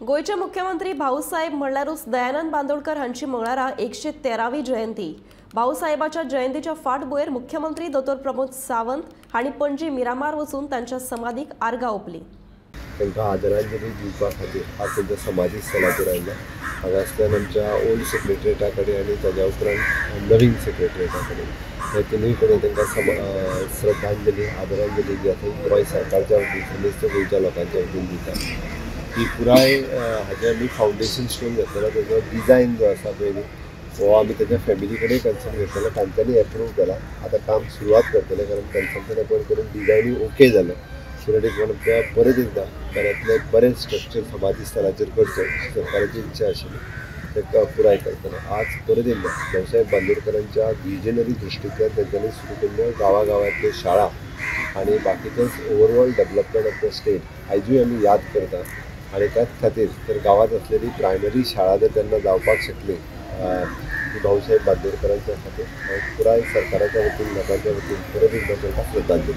गोयचे मुख्यमंत्री भाऊसाहेब म्हणल्यारूच दयानंद बांदोडकर हांची मंगळारा 113वी जयंती। भाऊसाहेबाच्या जयंतीच्या फाटभुंयेर मुख्यमंत्री डॉ. प्रमोद सावंत हांणी पणजी मिरामार वचून तांच्या समाधीक आर्गां ओंपलीं। तांकां आदरांजली दिवपा खातीर आज तांच्या समाधी स्थळाचेर आयला। हांगासरल्यान आमच्या ओल्ड सेक्रेटरिएटा कडेन आनी ताज्या उपरांत नवीन सेक्रेटरिएटा कडेन हे तिनूय कडेन तांकां श्रद्धांजली आदरांजली जी आसा गोंय सरकारच्या वतीन समेस्त गोंयच्या लोकांच्या वतीन दिता। ही पुराय हाजें आमी फावंडेशन स्टोन घेतलेलो, ताजो डिजायन जो आसा पळय हो आमी ताज्या फॅमिली कडेन कन्सल्ट घेतलेलो, तांच्यांनी एप्रूव केला। आतां काम सुरवात करतले कारण कन्सल्टन एप्रूव करून डिजायनूय ओके जालो। सुरवातीक म्हणून परत एकदां बऱ्यांतले बरें स्ट्रक्चर समाधी स्थळाचेर करचें सरकाराची इच्छा आशिल्ली, ताका पुराय करतलो। आज परत एकदां भाऊसाहेब बांदोडकरांच्या विजनरी दृश्टींतल्यान तांच्यांनी सुरू केल्ल्यो गांवागांवांतल्यो शाळा आनी बाकीचेंच overall development of the state आयजूय आमी याद करता। आनी त्याच खातीर तर गांवांत आसलेली प्रायमरी शाळा जर तेन्ना जावपाक शकली ती भाऊसाहेब बांदोडकरांच्या खातीर पुराय सरकाराच्या वतीन लोकांच्या वतीन परत एकदां तांकां श्रद्धांजली।